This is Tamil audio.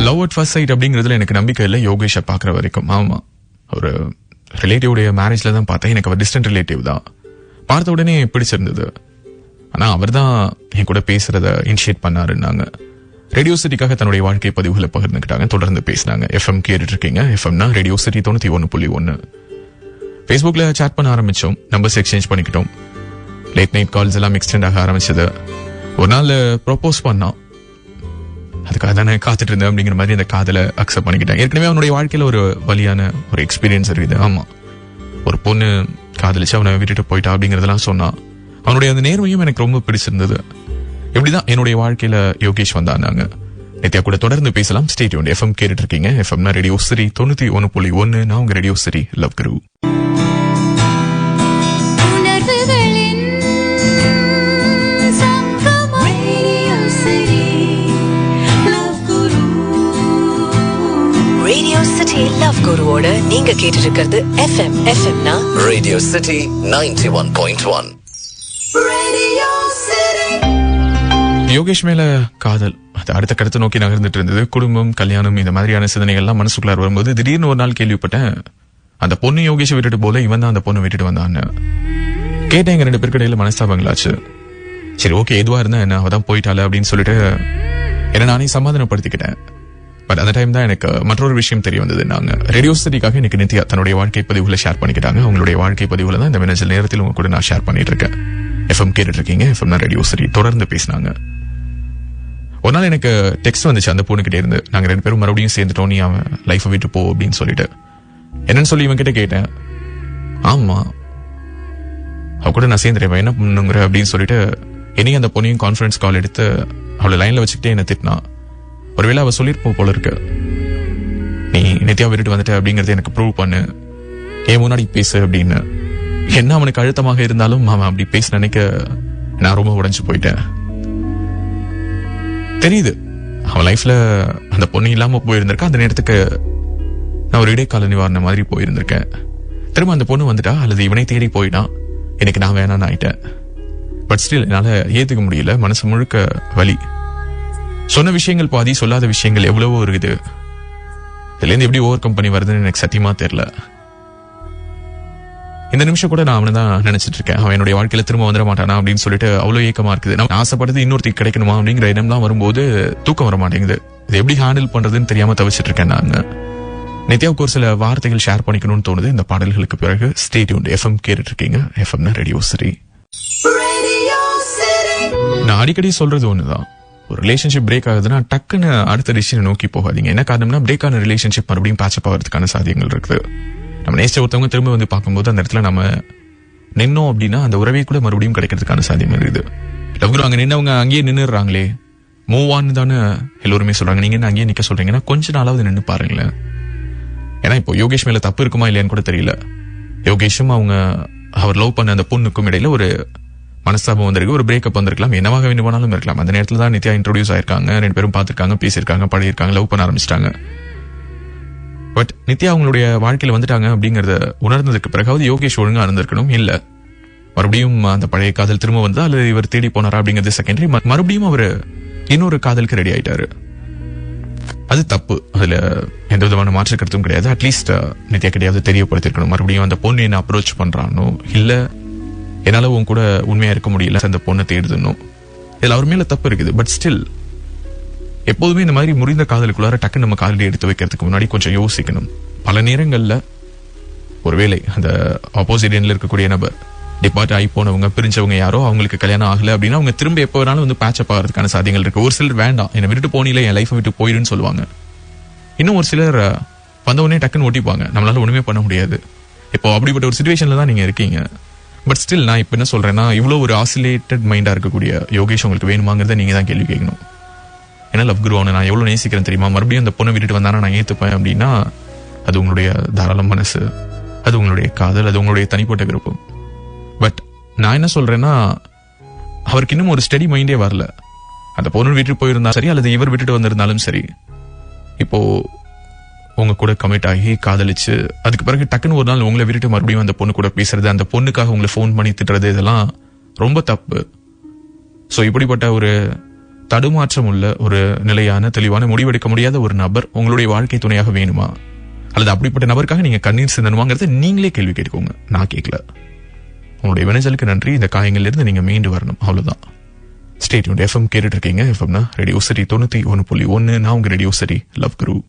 லவ் அட் ஃபர்ஸ்ட் சைட் அப்படிங்கிறதுல எனக்கு நம்பிக்கை இல்லை யோகேஷை பாக்குற வரைக்கும். ஆமா, ஒரு ரிலேட்டிவுடைய மேரேஜ்ல தான் பார்த்தேன். எனக்கு அவர் டிஸ்டன்ட் ரிலேட்டிவ் தான். பார்த்த உடனே பிடிச்சிருந்தது. ஆனா அவர் தான் என் கூட பேசுறத இனிஷியேட் பண்ணாருன்னாங்க. ரேடியோ சிட்டிக்காக தன்னுடைய வாழ்க்கை பதிவுகளை பகிர்ந்துக்கிட்டாங்க. தொடர்ந்து பேசினாங்க. எஃப்எம் கேட்டுட்டு இருக்கீங்க. எஃப்எம்னா ரேடியோ சிட்டி 91.1. ஃபேஸ்புக்ல சாட் பண்ண ஆரம்பிச்சோம். நம்பர்ஸ் எக்ஸ்சேஞ்ச் பண்ணிக்கிட்டோம். லேட் நைட் கால்ஸ் எல்லாம் எக்ஸ்டெண்ட் ஆக ஆரம்பிச்சது. ஒரு நாள் ப்ரொபோஸ் பண்ணான். அதுக்காக தானே காத்துட்டு இருந்தேன் அப்படிங்கிற மாதிரி அந்த காதலை அக்செப்ட் பண்ணிக்கிட்டேன். ஏற்கனவே அவனுடைய வாழ்க்கையில ஒரு வலியான ஒரு எக்ஸ்பீரியன்ஸ் இருக்குது. ஆமா, ஒரு பொண்ணு காதலிச்சு அவனை விட்டுட்டு போயிட்டா அப்படிங்கறதெல்லாம் சொன்னான். அவனுடைய அந்த நேர்மையும் எனக்கு ரொம்ப பிடிச்சிருந்தது. இப்படிதான் என்னுடைய வாழ்க்கையில யோகேஷ் வந்தாங்க. நித்யா கூட தொடர்ந்து பேசலாம். Stay tuned. எஃப்எம் கேட்டுட்டு இருக்கீங்க. எஃப்எம்னா ரேடியோ சிட்டி 91.1. நான் உங்க ரேடியோ சிட்டி லவ் குரு. ரேடியோ சிட்டி லவ் குருவோட நீங்க கேட்டு இருக்கிறது எஃப்எம்னா ரேடியோ சிட்டி 91.1. யோகேஷ் மேல காதல் அது அடுத்த கருத்தை நோக்கி நகர்ந்துட்டு இருந்தது. குடும்பம், கல்யாணம், இந்த மாதிரியான சிந்தனைகள்லாம் மனசுக்குள்ளார வரும்போது திடீர்னு ஒரு நாள் கேள்விப்பட்டேன், அந்த பொண்ணு யோகேஷை விட்டுட்டு போல இவன் தான் அந்த பொண்ணு விட்டுட்டு வந்தான்னு. கேட்டேன். எங்க 2 பேருக்கு இடையில மனஸ்தாபங்களாச்சு. சரி, ஓகே, எதுவா இருந்தா என்ன, அவதான் போயிட்டால அப்படின்னு சொல்லிட்டு என்ன நானே சமாதானப்படுத்திக்கிட்டேன். பட் அந்த டைம் தான் எனக்கு மற்றொரு விஷயம் தெரிய வந்தது. நாங்க ரேடியோ சிட்டிக்காக இன்னைக்கு நித்யா தன்னுடைய வாழ்க்கை பதிவுகளை ஷேர் பண்ணிக்கிட்டாங்க. அவங்களுடைய வாழ்க்கை பதிவுல தான் இந்த மின்னஞ்சல் நேரத்தில் உங்க கூட நான் ஷேர் பண்ணிட்டு இருக்கேன். எஃப்எம் கேட்டுட்டு இருக்கீங்க. எஃப்எம்னா ரேடியோ சிட்டி. தொடர்ந்து பேசினாங்க. ஒரு நாள் எனக்கு டெக்ஸ்ட் வந்துச்சு அந்த பொண்ணுகிட்டே இருந்து. நாங்க 2 பேரும் மறுபடியும் சேர்ந்துட்டோம், நீ அவன் லைஃபை விட்டு போ அப்படின்னு சொல்லிட்டு. என்னன்னு சொல்லி இவன் கிட்ட கேட்டேன். ஆமா, அவ கூட நான் சேர்ந்துட்டேன், என்ன பண்ணுங்கிற அப்படின்னு சொல்லிட்டு என்னையும் அந்த பொண்ணையும் கான்ஃபரன்ஸ் கால் எடுத்து அவளை லைன்ல வச்சுக்கிட்டே என்ன திட்டினா. ஒருவேளை அவ சொல்லிருப்போம் போல இருக்கு, நீ நித்யா விட்டுட்டு வந்துட்ட அப்படிங்கறத எனக்கு ப்ரூவ் பண்ணு, ஏன் முன்னாடி பேசு அப்படின்னு. என்ன அவனுக்கு அழுத்தமாக இருந்தாலும் அவன் அப்படி பேச நினைக்க நான் ரொம்ப உடைஞ்சு போயிட்டேன். தெரியுது அவன் லைஃப்ல அந்த பொண்ணு இல்லாம போயிருந்திருக்கா. அந்த நேரத்துக்கு நான் ஒரு இடைக்கால நிவாரண மாதிரி போயிருந்திருக்கேன். திரும்ப அந்த பொண்ணு வந்துட்டா அல்லது இவனை தேடி போயிட்டான், எனக்கு நான் வேணான்னு ஆயிட்டேன். பட் ஸ்டில் என்னால ஏத்துக்க முடியல. மனசு முழுக்க வலி. சொன்ன விஷயங்கள் பாதி, சொல்லாத விஷயங்கள் எவ்வளவோ இருக்குது. இதுல இருந்து எப்படி ஓவர் கம் பண்ணி வருதுன்னு எனக்கு சத்தியமா தெரியல. இந்த நிமிஷம் கூட நான் அவனை தான் நினைச்சிட்டு இருக்கேன். அவன் என்னுடைய வாழ்க்கையில திரும்ப வந்துட மாட்டானா அப்படின்னு சொல்லிட்டு அவ்வளவு ஏக்கமா இருக்குது. நான் ஆசைப்படுறது இன்னொருத்திக்கு கிடைக்கணுமா அப்படிங்கிற இடம்லாம் வரும்போது தூக்கம் வர மாட்டேங்குது. இது எப்படி ஹேண்டில் பண்றதுன்னு தெரியாம தவிச்சிட்டு இருக்கேன் நான். நித்யாவுக்கு ஒரு சில வார்த்தைகள் ஷேர் பண்ணிக்கணும்னு தோணுது. இந்த பாடல்களுக்கு பிறகு ஸ்டே டியூன்ட். எஃப்எம் கேட்டுட்டு இருக்கீங்க. எஃப்எம்னா ரேடியோ சிட்டி. நான் அடிக்கடி சொல்றது ஒண்ணுதான், ஒரு ரிலேஷன்ஷிப் பிரேக் ஆகுதுன்னா டக்குன்னு அடுத்த டிசிஷனை நோக்கி போகாதீங்க. என்ன காரணம்னா பிரேக் ஆன ரிலேஷன்ஷிப் மறுபடியும் பேட்சப் ஆகிறதுக்கான சாத்தியங்கள் இருக்குது. நம்ம நேசிச்ச ஒருத்தவங்க திரும்ப வந்து பார்க்கும்போது அந்த இடத்துல நம்ம நின்னோம் அப்படின்னா அந்த உறவே கூட மறுபடியும் கிடைக்கிறதுக்கான சாத்தியம் இருக்குது. லவ் அங்க நின்னவங்க அங்கேயே நின்னுறாங்களே, மூவ் ஆன் தானே எல்லோருமே சொல்றாங்க. நீங்க என்ன அங்கேயே நிக்க சொல்றீங்கன்னா கொஞ்ச நாளாவது நின்று பாருங்களேன். ஏன்னா இப்போ யோகேஷ் மேல தப்பு இருக்குமா இல்லையான்னு கூட தெரியல. யோகேஷும் அவர் லவ் பண்ண அந்த பொண்ணுக்கும் இடையில ஒரு மனஸ்தாபம் வந்திருக்கு, ஒரு பிரேக்கப் வந்திருக்கலாம், என்னவாக வேணுமானாலும் இருக்கலாம். அந்த நேரத்துல தான் நித்யா இன்ட்ரோடியூஸ் ஆயிருக்காங்க. 2 பேரும் பார்த்திருக்காங்க, பேசியிருக்காங்க, பழகிருக்காங்க, லவ் பண்ண ஆரம்பிச்சிட்டாங்க. பட் நித்யா அவங்களுடைய வாழ்க்கையில வந்துட்டாங்க அப்படிங்கறத உணர்ந்ததுக்கு பிறகாவது யோகேஷ் ஒழுங்கா இருந்திருக்கணும். இல்ல மறுபடியும் அந்த பழைய காதல் திரும்ப வந்தா அல்லது இவர் தேடி போனாரா அப்படிங்கிறது செகண்டரி. மறுபடியும் அவர் இன்னொரு காதலுக்கு ரெடி ஆயிட்டாரு. அது தப்பு. அதுல எந்த விதமான மாற்று கருத்தும் கிடையாது. அட்லீஸ்ட் நித்யா கிடையாது தெரியப்படுத்திருக்கணும். மறுபடியும் அந்த பொண்ணு என்ன அப்ரோச் பண்றானோ, இல்ல என்னால உன் கூட உண்மையா இருக்க முடியல, அந்த பொண்ணை தேடுதணும், இதுல அவர் மேல தப்பு இருக்குது. பட் ஸ்டில் எப்போதுமே இந்த மாதிரி முறிந்த காதலுக்குள்ளார டக்கு நம்ம காதலி எடுத்து வைக்கிறதுக்கு முன்னாடி கொஞ்சம் யோசிக்கணும். பல நேரங்கள்ல ஒருவேளை அந்த ஆப்போசிட் எண்ட்ல இருக்கக்கூடிய நபர் டிபார்ட் ஆகி போனவங்க, பிரிஞ்சவங்க யாரோ, அவங்களுக்கு கல்யாணம் ஆகல அப்படின்னா அவங்க திரும்ப எப்போ வேணாலும் வந்து பேட்சப் ஆகிறதுக்கான சாத்தியங்கள் இருக்கு. ஒரு சிலர் வேண்டாம், என்னை விட்டுட்டு போனீங்களே, என் லைஃபை விட்டு போயிடுன்னு சொல்லுவாங்க. இன்னும் ஒரு சிலர் வந்தவொடனே டக்குன்னு ஓட்டிப்பாங்க, நம்மளால ஒண்ணுமே பண்ண முடியாது. இப்போ அப்படிப்பட்ட ஒரு சிச்சுவேஷன்ல தான் நீங்க இருக்கீங்க. பட் ஸ்டில் நான் இப்ப என்ன சொல்றேன்னா, இவ்வளவு ஒரு ஆசிலேட்டட் மைண்டா இருக்கக்கூடிய யோகேஷ் உங்களுக்கு வேணுமாங்கிறத நீங்க தான் கேள்வி கேட்கணும். ஏன்னா லவ் குரு அவனை நான் எவ்வளவு நேசிக்கிறேன் தெரியுமா, மறுபடியும் அந்த பொண்ணை விட்டுட்டு வந்தானா நான் ஏத்துப்பேன் அப்படின்னா அது உங்களுடைய தாராள மனசு, அது உங்களுடைய காதல், அது உங்களுடைய தனிப்பட்ட விருப்பம். பட் நான் என்ன சொல்றேன்னா, அவருக்கு இன்னும் ஒரு ஸ்டெடி மைண்டே வரல. அந்த பொண்ணு விட்டுட்டு போயிருந்தா சரி, அல்லது இவர் விட்டுட்டு வந்திருந்தாலும் சரி, இப்போ உங்க கூட கமிட் ஆகி காதலிச்சு அதுக்கு பிறகு டக்குன்னு ஒரு நாள் உங்களை விட்டுட்டு மறுபடியும் அந்த பொண்ணு கூட பேசுறது, அந்த பொண்ணுக்காக உங்களை போன் பண்ணி திட்டுறது, இதெல்லாம் ரொம்ப தப்பு. சோ இப்படிப்பட்ட ஒரு தடுமாற்றம் உள்ள ஒரு நிலையான தெளிவான முடிவெடுக்க முடியாத ஒரு நபர் உங்களுடைய வாழ்க்கை துணையாக வேணுமா, அல்லது அப்படிப்பட்ட நபருக்காக நீங்க கண்ணீர் சிந்தனுமாங்கிறத நீங்களே கேள்வி கேட்டுக்கோங்க. நான் கேட்கல. உங்களுடைய வினைச்சலுக்கு நன்றி. இந்த காயங்கள்ல இருந்து நீங்க மீண்டு வரணும், அவ்வளவுதான். Stay tuned. FM கேட்டுட்டு இருக்கீங்க. எஃப்எம்னா ரேடியோ சிட்டி 91.1. நான் உங்க ரேடியோ சிட்டி லவ் குரு.